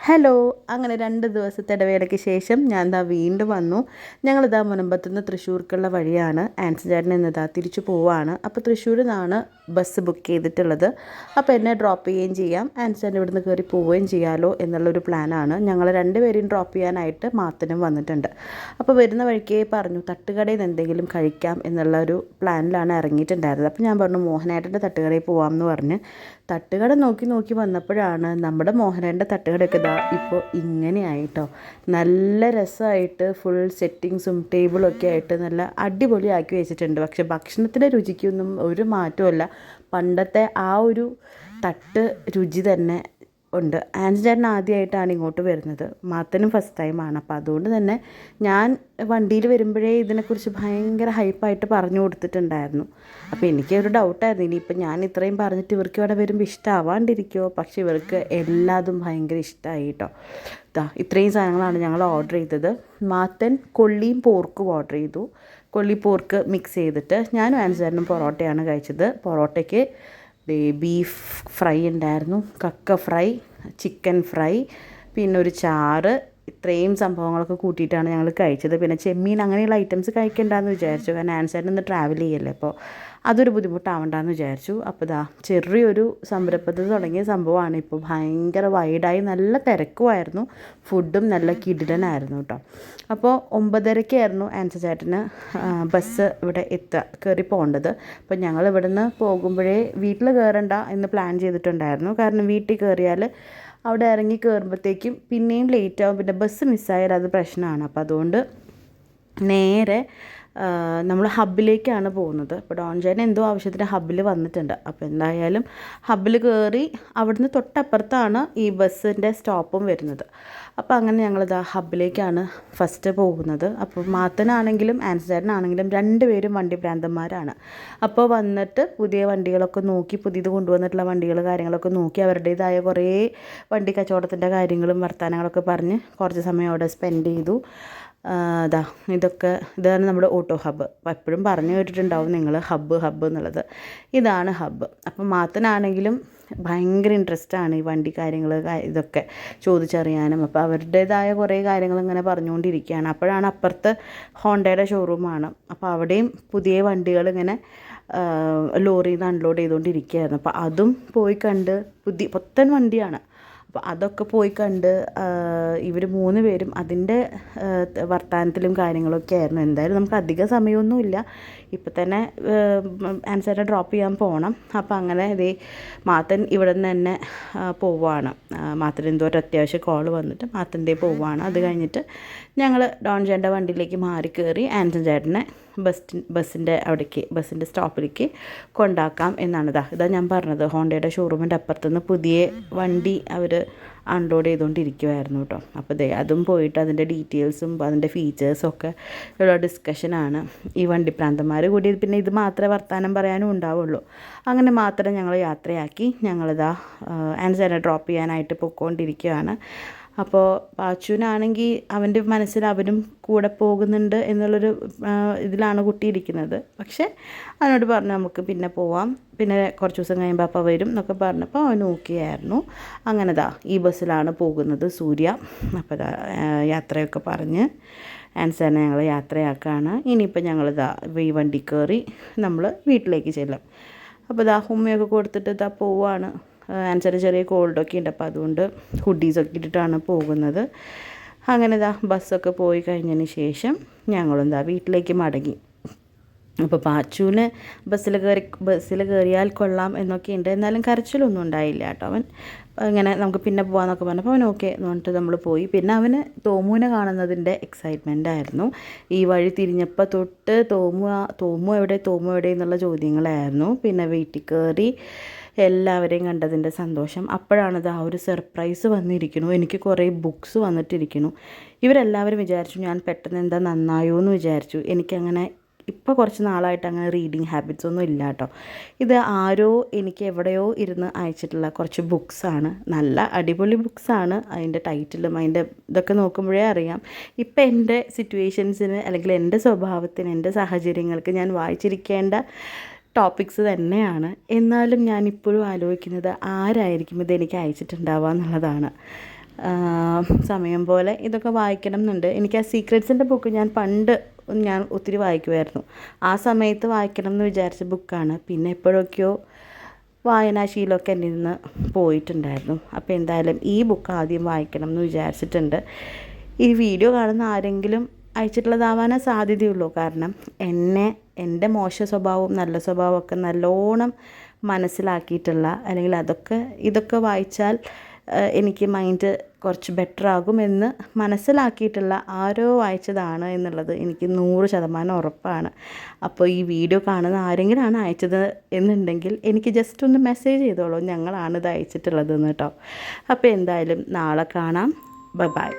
Hello. അങ്ങനെ 2 ദിവസത്തെ ഇടവേളയ്ക്ക് ശേഷം ഞാൻ വീണ്ടും വന്നു. ഞങ്ങളിതാ മുനമ്പത്തുനിന്ന് തൃശ്ശൂർക്കുള്ള വഴിയാണ്. ആൻസി ചേട്ടൻ ഇന്നിതാ തിരിച്ചു പോവാണ്. അപ്പോൾ തൃശ്ശൂരിൽ നിന്നാണ് ബസ് ബുക്ക് ചെയ്തിട്ടുള്ളത്. അപ്പോൾ എന്നെ ഡ്രോപ്പ് ചെയ്യുകയും ചെയ്യാം, ആൻസി ചേട്ടൻ ഇവിടുന്ന് കയറി പോവുകയും ചെയ്യാമല്ലോ എന്നുള്ളൊരു പ്ലാനാണ്. ഞങ്ങൾ രണ്ടുപേരെയും ഡ്രോപ്പ് ചെയ്യാനായിട്ട് മാത്തനും വന്നിട്ടുണ്ട്. അപ്പോൾ വരുന്ന വഴിക്കേ പറഞ്ഞു തട്ടുകടയിൽ നിന്ന് എന്തെങ്കിലും കഴിക്കാം എന്നുള്ളൊരു പ്ലാനിലാണ് ഇറങ്ങിയിട്ടുണ്ടായിരുന്നത്. അപ്പോൾ ഞാൻ പറഞ്ഞു മോഹനേട്ടൻ്റെ തട്ടുകടയിൽ പോകാമെന്ന് പറഞ്ഞ് തട്ടുകട നോക്കി വന്നപ്പോഴാണ് നമ്മുടെ മോഹനേട്ടൻ്റെ തട്ടുകടയൊക്കെ ഇപ്പോൾ ഇങ്ങനെയായിട്ടോ. നല്ല രസമായിട്ട് ഫുൾ സെറ്റിങ്സും ടേബിളൊക്കെ ആയിട്ട് നല്ല അടിപൊളിയാക്കി വെച്ചിട്ടുണ്ട്. പക്ഷെ ഭക്ഷണത്തിൻ്റെ രുചിക്കൊന്നും ഒരു മാറ്റമില്ല. പണ്ടത്തെ ആ ഒരു തട്ട് രുചി തന്നെ ഉണ്ട്. ആൻസി ചേട്ടൻ ആദ്യമായിട്ടാണ് ഇങ്ങോട്ട് വരുന്നത്, മാത്തനും ഫസ്റ്റ് ടൈമാണ്. അപ്പോൾ അതുകൊണ്ട് തന്നെ ഞാൻ വണ്ടിയിൽ വരുമ്പോഴേ ഇതിനെക്കുറിച്ച് ഭയങ്കര ഹൈപ്പായിട്ട് പറഞ്ഞു കൊടുത്തിട്ടുണ്ടായിരുന്നു. അപ്പോൾ എനിക്കൊരു ഡൗട്ടായിരുന്നു, ഇനിയിപ്പോൾ ഞാൻ ഇത്രയും പറഞ്ഞിട്ട് ഇവർക്ക് ഇവിടെ വരുമ്പോൾ ഇഷ്ടമാവാണ്ടിരിക്കുമോ. പക്ഷെ ഇവർക്ക് എല്ലാതും ഭയങ്കര ഇഷ്ടമായി കേട്ടോ. ഇത്രയും സാധനങ്ങളാണ് ഞങ്ങൾ ഓർഡർ ചെയ്തത്. മാത്തൻ കൊള്ളിയും പോർക്കും ഓർഡർ ചെയ്തു. കൊള്ളി പോർക്ക് മിക്സ് ചെയ്തിട്ട് ഞാനും ആൻസി ചേട്ടനും പൊറോട്ടയാണ് കഴിച്ചത്. പൊറോട്ടയ്ക്ക് ബീഫ് ഫ്രൈ ഉണ്ടായിരുന്നു, കക്ക ഫ്രൈ, ചിക്കൻ ഫ്രൈ, പിന്നെ ഒരു ചാറ്. ഇത്രയും സംഭവങ്ങളൊക്കെ കൂട്ടിയിട്ടാണ് ഞങ്ങൾ കഴിച്ചത്. പിന്നെ ചെമ്മീൻ അങ്ങനെയുള്ള ഐറ്റംസ് കഴിക്കണ്ടെന്ന് വിചാരിച്ചു, കാരണം ആൻസറിന് ഇന്ന് ട്രാവൽ ചെയ്യല്ലേ, അപ്പോൾ അതൊരു ബുദ്ധിമുട്ടാവണ്ടെന്ന് വിചാരിച്ചു. അപ്പോൾ ചെറിയൊരു സംരംഭത്തിൽ തുടങ്ങിയ സംഭവമാണ്. ഇപ്പോൾ ഭയങ്കര വൈഡായി നല്ല തിരക്കുമായിരുന്നു. ഫുഡും നല്ല കിടിലനായിരുന്നു കേട്ടോ. അപ്പോൾ 9:30 ആൻസി ചേട്ടന് ബസ് ഇവിടെ കയറി പോകേണ്ടത്. അപ്പോൾ ഞങ്ങൾ ഇവിടെ നിന്ന് പോകുമ്പോഴേ വീട്ടിൽ കയറണ്ട എന്ന് പ്ലാൻ ചെയ്തിട്ടുണ്ടായിരുന്നു. കാരണം വീട്ടിൽ കയറിയാൽ അവിടെ ഇറങ്ങി കയറുമ്പോഴത്തേക്കും പിന്നെയും ലേറ്റ് ആവും, പിന്നെ ബസ് മിസ്സായാൽ അത് പ്രശ്നമാണ്. അപ്പോൾ അതുകൊണ്ട് നേരെ നമ്മൾ ഹബ്ബിലേക്കാണ് പോകുന്നത്. അപ്പോൾ ഡോൺജേൻ എന്തോ ആവശ്യത്തിന് ഹബ്ബിൽ വന്നിട്ടുണ്ട്. അപ്പോൾ എന്തായാലും ഹബ്ബിൽ കയറി അവിടുന്ന് തൊട്ടപ്പുറത്താണ് ഈ ബസ്സിൻ്റെ സ്റ്റോപ്പും വരുന്നത്. അപ്പോൾ അങ്ങനെ ഞങ്ങളിതാ ഹബ്ബിലേക്കാണ് ഫസ്റ്റ് പോകുന്നത്. അപ്പോൾ മാത്തനാണെങ്കിലും ആൻസി ചേട്ടനാണെങ്കിലും രണ്ടുപേരും വണ്ടി ഭ്രാന്തന്മാരാണ്. അപ്പോൾ വന്നിട്ട് പുതിയ വണ്ടികളൊക്കെ നോക്കി, പുതിയത് കൊണ്ടുവന്നിട്ടുള്ള വണ്ടികൾ കാര്യങ്ങളൊക്കെ നോക്കി അവരുടേതായ കുറേ വണ്ടി കച്ചവടത്തിൻ്റെ കാര്യങ്ങളും വർത്തമാനങ്ങളൊക്കെ പറഞ്ഞ് കുറച്ച് സമയം അവിടെ സ്പെൻഡ് ചെയ്തു. ഇതാണ് നമ്മുടെ ഓട്ടോ ഹബ്ബ്. എപ്പോഴും പറഞ്ഞു കേട്ടിട്ടുണ്ടാവും നിങ്ങൾ ഹബ്ബ് എന്നുള്ളത്. ഇതാണ് ഹബ്ബ്. അപ്പം മാത്തനാണെങ്കിലും ഭയങ്കര ഇൻട്രസ്റ്റാണ് ഈ വണ്ടി കാര്യങ്ങൾ ഇതൊക്കെ ചോദിച്ചറിയാനും. അപ്പോൾ അവരുടേതായ കുറേ കാര്യങ്ങൾ ഇങ്ങനെ പറഞ്ഞുകൊണ്ടിരിക്കുകയാണ്. അപ്പോഴാണ് അപ്പുറത്ത് ഹോണ്ടയുടെ ഷോറൂമാണ്. അപ്പോൾ അവിടെയും പുതിയ വണ്ടികൾ ഇങ്ങനെ ലോറിയിൽ നിന്ന് അൺലോഡ് ചെയ്തുകൊണ്ടിരിക്കുകയായിരുന്നു. അപ്പോൾ അതും പോയി കണ്ട് പുത്തൻ വണ്ടിയാണ്. അപ്പോൾ അതൊക്കെ പോയി കണ്ട് ഇവർ 3 പേരും അതിൻ്റെ വർത്തമാനത്തിലും കാര്യങ്ങളൊക്കെ ആയിരുന്നു. എന്തായാലും നമുക്ക് അധിക സമയമൊന്നുമില്ല, ഇപ്പം തന്നെ ആൻസറെ ഡ്രോപ്പ് ചെയ്യാൻ പോകണം. അപ്പോൾ അങ്ങനെ മാത്തൻ ഇവിടെ നിന്ന് തന്നെ പോവുകയാണ്. മാത്തൻ എന്തോ ഒരു അത്യാവശ്യ കോൾ വന്നിട്ട് മാത്തൻ്റെ പോവുകയാണ്. അത് കഴിഞ്ഞിട്ട് ഞങ്ങൾ ഡോൺജേൻ്റെ വണ്ടിയിലേക്ക് മാറി കയറി ആൻസൺ ചേട്ടനെ ബസ്സിൻ്റെ സ്റ്റോപ്പിലേക്ക് കൊണ്ടാക്കാം എന്നാണ്. ഇതാ ഞാൻ പറഞ്ഞത്, ഹോണ്ടയുടെ ഷോറൂമിൻ്റെ അപ്പുറത്തുനിന്ന് പുതിയ വണ്ടി അവർ അൺലോഡ് ചെയ്തുകൊണ്ടിരിക്കുമായിരുന്നു കേട്ടോ. അപ്പോൾ അതും പോയിട്ട് അതിൻ്റെ ഡീറ്റെയിൽസും അതിൻ്റെ ഫീച്ചേഴ്സും ഒക്കെ ഉള്ള ഡിസ്കഷനാണ്. ഈ വണ്ടിപ്രാന്തന്മാർ കൂടി പിന്നെ ഇത് മാത്രമേ വർത്തമാനം പറയാനും ഉണ്ടാവുള്ളൂ. അങ്ങനെ മാത്രം ഞങ്ങൾ യാത്രയാക്കി ആൻസറിനെ ഡ്രോപ്പ് ചെയ്യാനായിട്ട് പൊയ്ക്കൊണ്ടിരിക്കുകയാണ്. അപ്പോൾ പാച്ചുവിനാണെങ്കിൽ അവൻ്റെ മനസ്സിൽ അവനും കൂടെ പോകുന്നുണ്ട് എന്നുള്ളൊരു ഇതിലാണ് കുട്ടിയിരിക്കുന്നത്. പക്ഷേ അവനോട് പറഞ്ഞു നമുക്ക് പിന്നെ പോവാം, പിന്നെ കുറച്ച് ദിവസം കഴിയുമ്പോൾ അപ്പോൾ വരും എന്നൊക്കെ പറഞ്ഞപ്പോൾ അവൻ ഓക്കെയായിരുന്നു. അങ്ങനെ ഈ ബസ്സിലാണ് പോകുന്നത് സൂര്യ. അപ്പോൾ യാത്രയൊക്കെ പറഞ്ഞ് ആൻസറിനെ ഞങ്ങൾ യാത്രയാക്കുകയാണ്. ഇനിയിപ്പോൾ ഞങ്ങൾ ഈ വണ്ടി കയറി നമ്മൾ വീട്ടിലേക്ക് ചെല്ലും. അപ്പോൾ ഉമ്മയൊക്കെ കൊടുത്തിട്ട് പോവുകയാണ്. ആൻസർ ചെറിയ കോൾഡൊക്കെ ഉണ്ട്, അപ്പോൾ അതുകൊണ്ട് ഹുഡീസൊക്കെ ഇട്ടിട്ടാണ് പോകുന്നത്. അങ്ങനെ ബസ്സൊക്കെ പോയി കഴിഞ്ഞതിന് ശേഷം ഞങ്ങളും വീട്ടിലേക്ക് മടങ്ങി. അപ്പോൾ പാച്ചുവിന് ബസ്സിൽ കയറിയാൽ കൊള്ളാം എന്നൊക്കെ ഉണ്ട്, എന്നാലും കരച്ചിലൊന്നും ഉണ്ടായില്ല കേട്ടോ. അവൻ ഇങ്ങനെ നമുക്ക് പിന്നെ പോകാമെന്നൊക്കെ പറഞ്ഞപ്പോൾ അവൻ ഓക്കെ എന്ന് പറഞ്ഞിട്ട് നമ്മൾ പോയി. പിന്നെ അവന് തോമുവിനെ കാണുന്നതിൻ്റെ എക്സൈറ്റ്മെൻ്റ് ആയിരുന്നു. ഈ വഴി തിരിഞ്ഞപ്പോൾ തൊട്ട് തോമു എവിടെ എന്നുള്ള ചോദ്യങ്ങളായിരുന്നു. പിന്നെ വീട്ടിൽ കയറി എല്ലാവരെയും കണ്ടതിൻ്റെ സന്തോഷം. അപ്പോഴാണ് ഒരു സർപ്രൈസ് വന്നിരിക്കുന്നു. എനിക്ക് കുറേ ബുക്സ് വന്നിട്ടിരിക്കുന്നു. ഇവരെല്ലാവരും വിചാരിച്ചു ഞാൻ പെട്ടെന്ന് എന്താ നന്നായോ എന്ന് വിചാരിച്ചു. എനിക്കങ്ങനെ ഇപ്പോൾ കുറച്ച് നാളായിട്ട് അങ്ങനെ റീഡിങ് ഹാബിറ്റ്സ് ഒന്നും ഇല്ല കേട്ടോ. ഇത് ആരോ എനിക്ക് എവിടെയോ ഇരുന്ന് അയച്ചിട്ടുള്ള കുറച്ച് ബുക്സാണ്. നല്ല അടിപൊളി ബുക്സാണ്. അതിൻ്റെ ടൈറ്റിലും അതിൻ്റെ ഇതൊക്കെ നോക്കുമ്പോഴേ അറിയാം ഇപ്പം എൻ്റെ സിറ്റുവേഷൻസിന് അല്ലെങ്കിൽ എൻ്റെ സ്വഭാവത്തിന് എൻ്റെ സാഹചര്യങ്ങൾക്ക് ഞാൻ വായിച്ചിരിക്കേണ്ട ടോപ്പിക്സ് തന്നെയാണ്. എന്നാലും ഞാനിപ്പോഴും ആലോചിക്കുന്നത് ആരായിരിക്കും ഇതെനിക്ക് അയച്ചിട്ടുണ്ടാവുക എന്നുള്ളതാണ്. സമയം പോലെ ഇതൊക്കെ വായിക്കണം എന്നുണ്ട്. എനിക്ക് ആ സീക്രട്സിൻ്റെ ബുക്ക് ഞാൻ ഒത്തിരി വായിക്കുമായിരുന്നു. ആ സമയത്ത് വായിക്കണം എന്ന് വിചാരിച്ച ബുക്കാണ്. പിന്നെ എപ്പോഴൊക്കെയോ വായനാശീലമൊക്കെ എൻ്റെ നിന്ന് പോയിട്ടുണ്ടായിരുന്നു. അപ്പോൾ എന്തായാലും ഈ ബുക്ക് ആദ്യം വായിക്കണം എന്ന് വിചാരിച്ചിട്ടുണ്ട്. ഈ വീഡിയോ കാണുന്ന ആരെങ്കിലും അയച്ചിട്ടുള്ളതാവാനേ സാധ്യതയുള്ളൂ. കാരണം എൻ്റെ മോശ സ്വഭാവവും നല്ല സ്വഭാവമൊക്കെ നല്ലോണം മനസ്സിലാക്കിയിട്ടുള്ള, അല്ലെങ്കിൽ ഇതൊക്കെ വായിച്ചാൽ എനിക്ക് മൈൻഡ് കുറച്ച് ബെറ്റർ ആകുമെന്ന് മനസ്സിലാക്കിയിട്ടുള്ള ആരോ വായിച്ചതാണ് എന്നുള്ളത് എനിക്ക് 100% ഉറപ്പാണ്. അപ്പോൾ ഈ വീഡിയോ കാണുന്ന ആരെങ്കിലുമാണ് അയച്ചത് എന്നുണ്ടെങ്കിൽ എനിക്ക് ജസ്റ്റ് ഒന്ന് മെസ്സേജ് ചെയ്തോളൂ, ഞങ്ങളാണ് ഇത് അയച്ചിട്ടുള്ളതെന്ന് കേട്ടോ. അപ്പോൾ എന്തായാലും നാളെ കാണാം. ബൈ.